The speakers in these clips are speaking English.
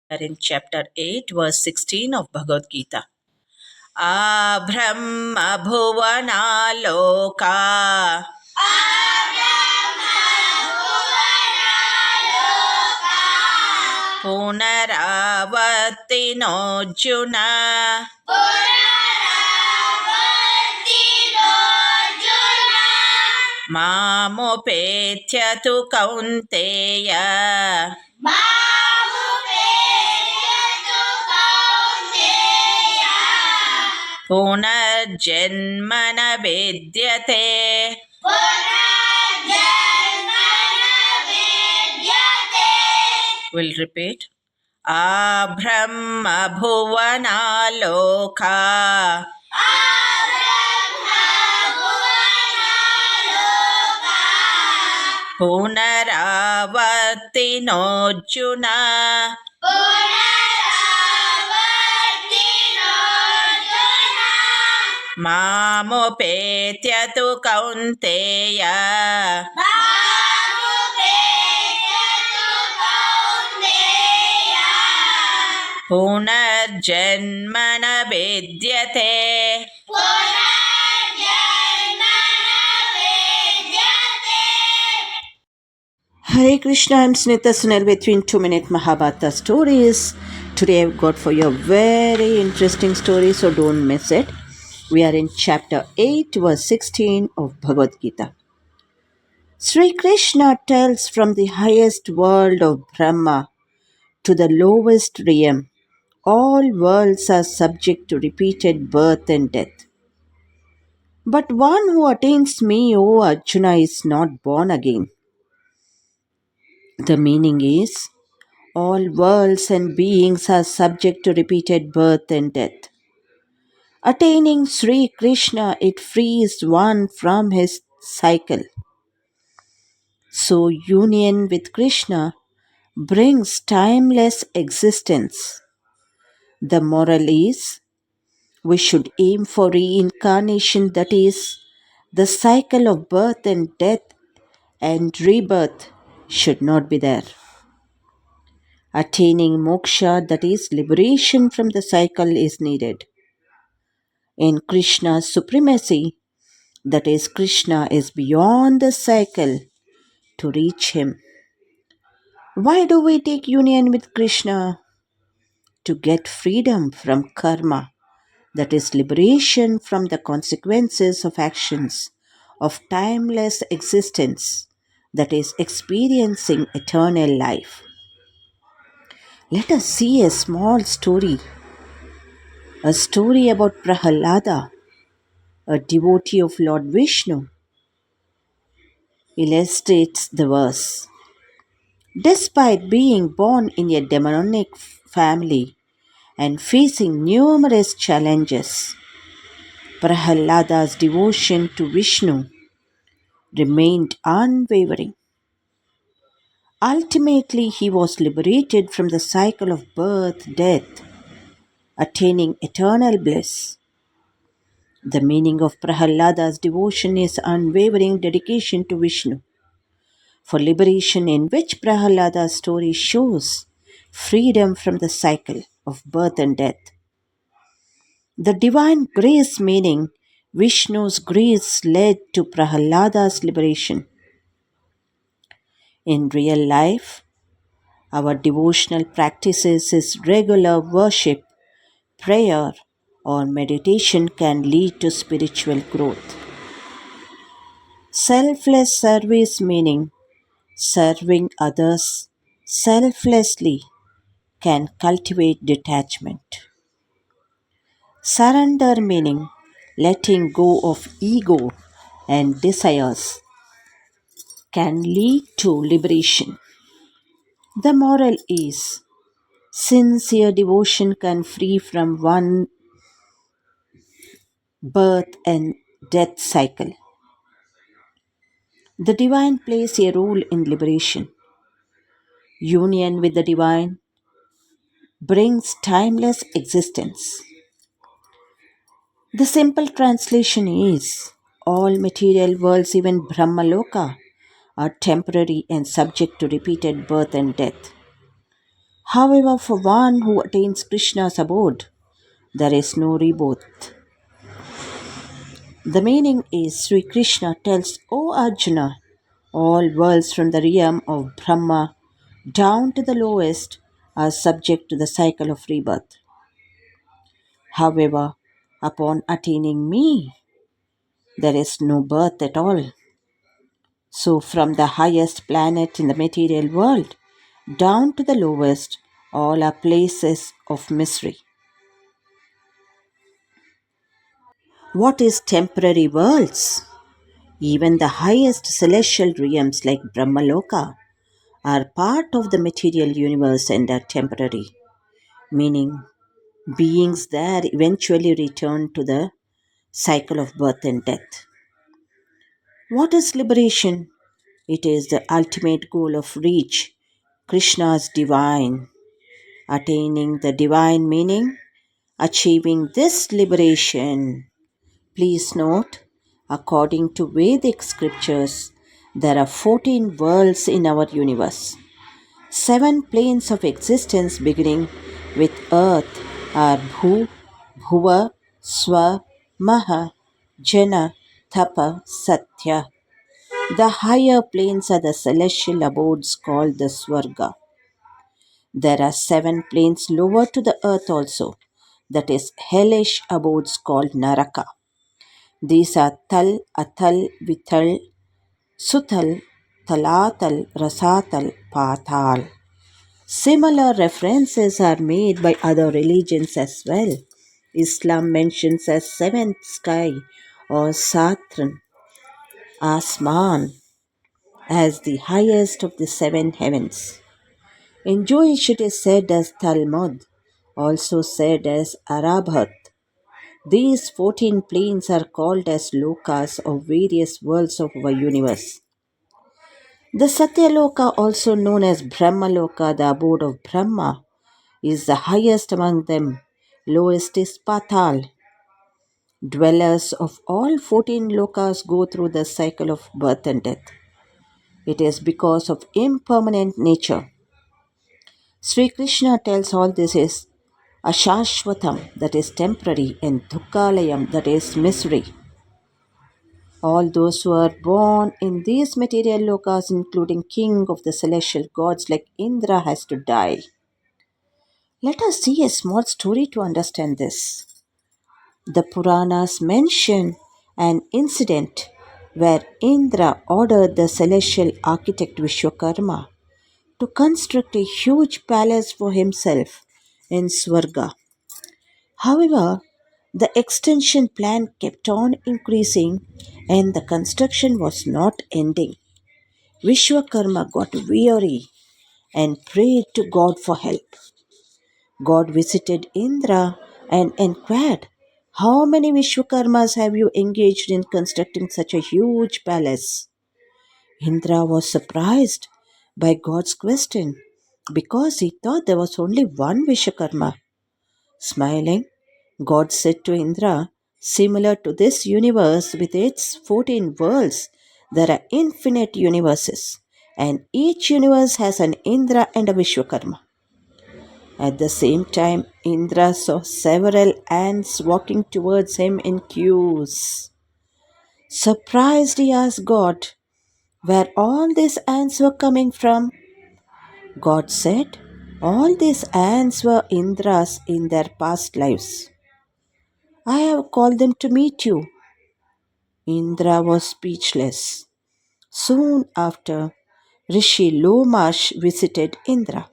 In chapter 8, verse 16 of Bhagavad Gita. Abrahma bhuvana loka punaravartino juna mamupetya tu kaunteya पुनर्जन्मन विद्यते We'll repeat. Abrahma bhuvana loka punaravartino juna mamupetya tu kaunteya punarjanmana vidyate. Hare Krishna, I'm Snita Sunil with you in 2-minute Mahabharata stories. Today I've got for you a very interesting story, so don't miss it. We are in chapter 8, verse 16 of Bhagavad Gita. Sri Krishna tells from the highest world of Brahma to the lowest realm, all worlds are subject to repeated birth and death. But one who attains me, O Arjuna, is not born again. The meaning is, all worlds and beings are subject to repeated birth and death. Attaining Sri Krishna, it frees one from his cycle. So union with Krishna brings timeless existence. The moral is, we should aim for reincarnation, that is, the cycle of birth and death and rebirth should not be there. Attaining moksha, that is, liberation from the cycle, is needed. In Krishna's supremacy, that is, Krishna is beyond the cycle to reach him. Why do we take union with Krishna? To get freedom from karma, that is, liberation from the consequences of actions, of timeless existence, that is, experiencing eternal life. Let us see a small story. A story about Prahalada, a devotee of Lord Vishnu, illustrates the verse. Despite being born in a demonic family and facing numerous challenges, Prahalada's devotion to Vishnu remained unwavering. Ultimately, he was liberated from the cycle of birth, death, attaining eternal bliss. The meaning of Prahalada's devotion is unwavering dedication to Vishnu, for liberation, in which Prahalada's story shows freedom from the cycle of birth and death. The divine grace, meaning Vishnu's grace, led to Prahalada's liberation. In real life, our devotional practices is regular worship, prayer, or meditation can lead to spiritual growth. Selfless service, meaning serving others selflessly, can cultivate detachment. Surrender, meaning letting go of ego and desires, can lead to liberation. The moral is, sincere devotion can free from one birth and death cycle. The divine plays a role in liberation. Union with the divine brings timeless existence. The simple translation is, all material worlds, even Brahmaloka, are temporary and subject to repeated birth and death. However, for one who attains Krishna's abode, there is no rebirth. The meaning is Sri Krishna tells, O Arjuna, all worlds from the realm of Brahma down to the lowest are subject to the cycle of rebirth. However, upon attaining me, there is no birth at all. So, from the highest planet in the material world down to the lowest, all are places of misery. What is temporary worlds? Even the highest celestial realms like Brahmaloka are part of the material universe and are temporary, meaning beings there eventually return to the cycle of birth and death. What is liberation? It is the ultimate goal of reach Krishna's divine. Attaining the divine meaning, achieving this liberation. Please note, according to Vedic scriptures, there are 14 worlds in our universe. 7 planes of existence beginning with earth are Bhu, Bhuva, Swa, Maha, Jana, Tapa, Satya. The higher planes are the celestial abodes called the Swarga. There are 7 planes lower to the earth also, that is hellish abodes called Naraka. These are Tal, Atal, Vital, Sutal, Talatal, Rasatal, Patal. Similar references are made by other religions as well. Islam mentions as seventh sky or Satran, Asman, as the highest of the 7 heavens. In Jewish it is said as Talmud, also said as Arabhat. These 14 planes are called as lokas or various worlds of our universe. The Satyaloka, also known as Brahmaloka, the abode of Brahma, is the highest among them. Lowest is Patal. Dwellers of all 14 lokas go through the cycle of birth and death. It is because of impermanent nature. Sri Krishna tells all this is Ashashvatam, that is temporary, and Dukkalayam, that is misery. All those who are born in these material lokas, including king of the celestial gods like Indra, has to die. Let us see a small story to understand this. The Puranas mention an incident where Indra ordered the celestial architect Vishwakarma to construct a huge palace for himself in Swarga. However, the extension plan kept on increasing and the construction was not ending. Vishwakarma got weary and prayed to God for help. God visited Indra and inquired, how many Vishwakarmas have you engaged in constructing such a huge palace? Indra was surprised by God's question because he thought there was only one Vishwakarma. Smiling, God said to Indra, similar to this universe with its 14 worlds, there are infinite universes, and each universe has an Indra and a Vishwakarma. At the same time, Indra saw several ants walking towards him in queues. Surprised, he asked God where all these ants were coming from. God said, all these ants were Indras in their past lives. I have called them to meet you. Indra was speechless. Soon after, Rishi Lomash visited Indra.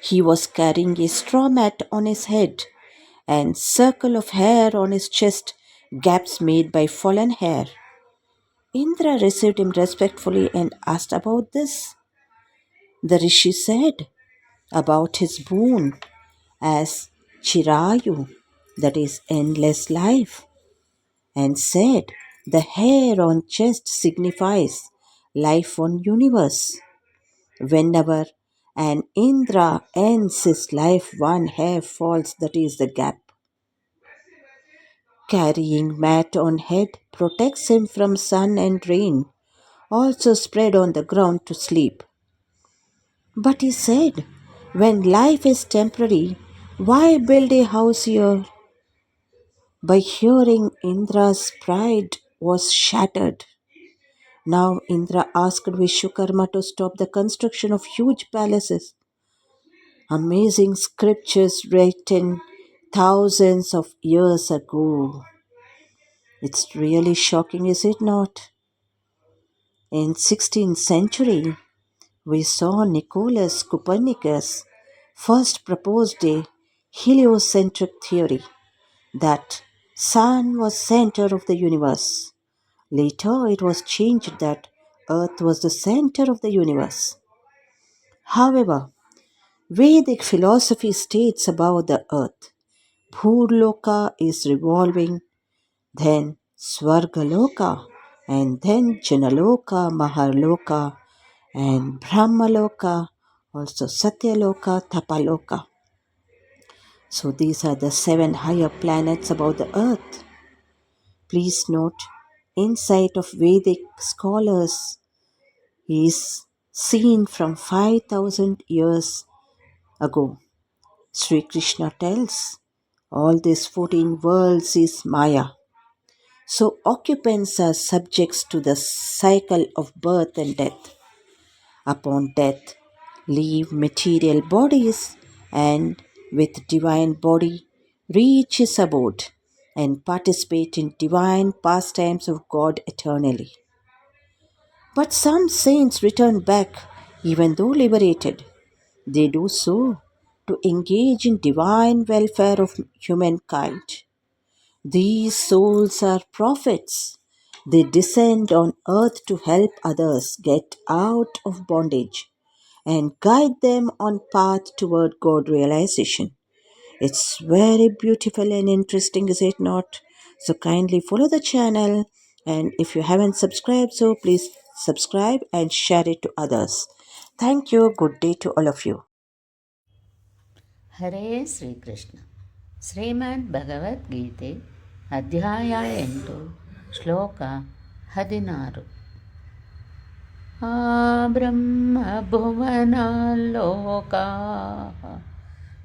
He was carrying a straw mat on his head and circle of hair on his chest, gaps made by fallen hair. Indra received him respectfully and asked about this. The Rishi said about his boon as Chirayu, that is endless life, and said the hair on chest signifies life on universe. Whenever an Indra ends his life, one hair falls, that is the gap. Carrying mat on head protects him from sun and rain, also spread on the ground to sleep. But he said, When life is temporary, why build a house here? By hearing Indra's pride was shattered. Now Indra asked Vishwakarma to stop the construction of huge palaces. Amazing scriptures written thousands of years ago. It's really shocking, is it not? In 16th century, we saw Nicholas Copernicus first proposed a heliocentric theory that sun was center of the universe. Later it was changed that earth was the center of the universe. However, Vedic philosophy states about the earth. Bhurloka is revolving, then Swargaloka, and then Janaloka, Maharloka, and Brahmaloka, also Satyaloka, Tapaloka. So these are the 7 higher planets above the earth. Please note, insight of Vedic scholars is seen from 5000 years ago. Sri Krishna tells all these 14 worlds is Maya. So occupants are subjects to the cycle of birth and death. Upon death, leave material bodies and with divine body reach his abode and participate in divine pastimes of God eternally. But some saints return back even though liberated. They do so to engage in divine welfare of humankind. These souls are prophets. They descend on earth to help others get out of bondage and guide them on path toward God realization. It's very beautiful and interesting, is it not? So kindly follow the channel, and if you haven't subscribed, so please subscribe and share it to others. Thank you. Good day to all of you. ಹರೇ ಶ್ರೀಕೃಷ್ಣ. ಶ್ರೀಮದ್ ಭಗವದ್ಗೀತೆ ಅಧ್ಯಾಯ 8 ಶ್ಲೋಕ 16. ಆ ಬ್ರಹ್ಮ ಭುವನಾಲೋಕಾ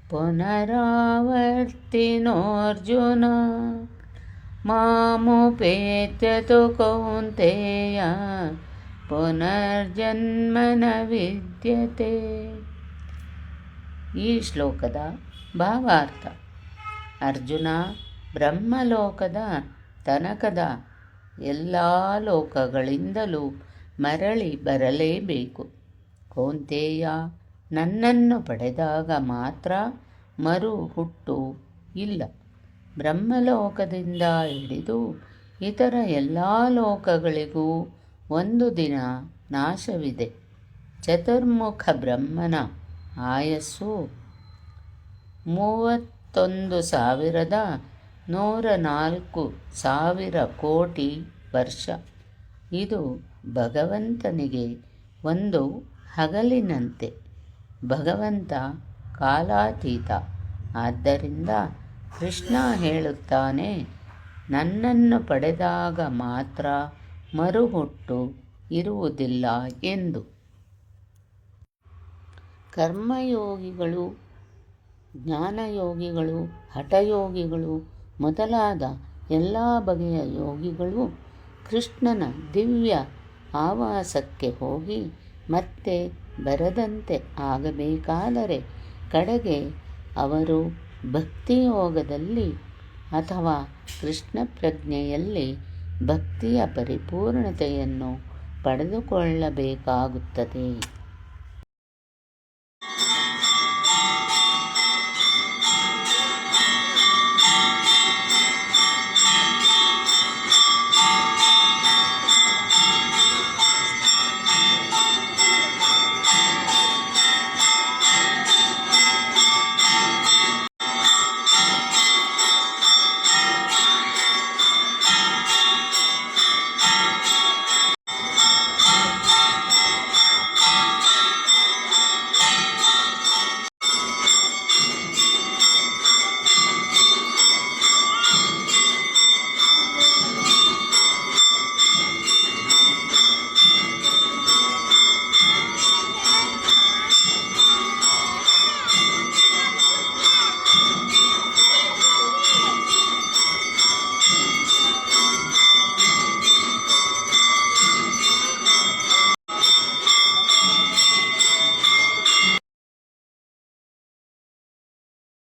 ಪುನರಾವರ್ತಿನೋರ್ಜುನ ಮಾಮುಪೇತ್ಯ ತು ಕೌಂತೆಯ ಪುನರ್ಜನ್ಮ ನ ವಿದ್ಯತೆ. ಈ ಶ್ಲೋಕದ ಭಾವಾರ್ಥ: ಅರ್ಜುನ, ಬ್ರಹ್ಮಲೋಕದ ತನಕದ ಎಲ್ಲ ಲೋಕಗಳಿಂದಲೂ ಮರಳಿ ಬರಲೇಬೇಕು. ಕೌಂತೆಯ, ನನ್ನನ್ನು ಪಡೆದಾಗ ಮಾತ್ರ ಮರು ಹುಟ್ಟು ಇಲ್ಲ. ಬ್ರಹ್ಮಲೋಕದಿಂದ ಹಿಡಿದು ಇತರ ಎಲ್ಲ ಲೋಕಗಳಿಗೂ ಒಂದು ದಿನ ನಾಶವಿದೆ. ಚತುರ್ಮುಖ ಬ್ರಹ್ಮನ ಆಯಸ್ಸು 31,104,000 ಕೋಟಿ ವರ್ಷ. ಇದು ಭಗವಂತನಿಗೆ ಒಂದು ಹಗಲಿನಂತೆ. ಭಗವಂತ ಕಾಲಾತೀತ. ಆದ್ದರಿಂದ ಕೃಷ್ಣ ಹೇಳುತ್ತಾನೆ, ನನ್ನನ್ನು ಪಡೆದಾಗ ಮಾತ್ರ ಮರುಹುಟ್ಟು ಇರುವುದಿಲ್ಲ ಎಂದು. ಕರ್ಮಯೋಗಿಗಳು, ಜ್ಞಾನಯೋಗಿಗಳು, ಹಠಯೋಗಿಗಳು ಮೊದಲಾದ ಎಲ್ಲ ಬಗೆಯ ಯೋಗಿಗಳು ಕೃಷ್ಣನ ದಿವ್ಯ ಆವಾಸಕ್ಕೆ ಹೋಗಿ ಮತ್ತೆ ಬರದಂತೆ ಆಗಬೇಕಾದರೆ ಕಡೆಗೆ ಅವರು ಭಕ್ತಿಯೋಗದಲ್ಲಿ ಅಥವಾ ಕೃಷ್ಣ ಪ್ರಜ್ಞೆಯಲ್ಲಿ ಭಕ್ತಿಯ ಪರಿಪೂರ್ಣತೆಯನ್ನು ಪಡೆದುಕೊಳ್ಳಬೇಕಾಗುತ್ತದೆ.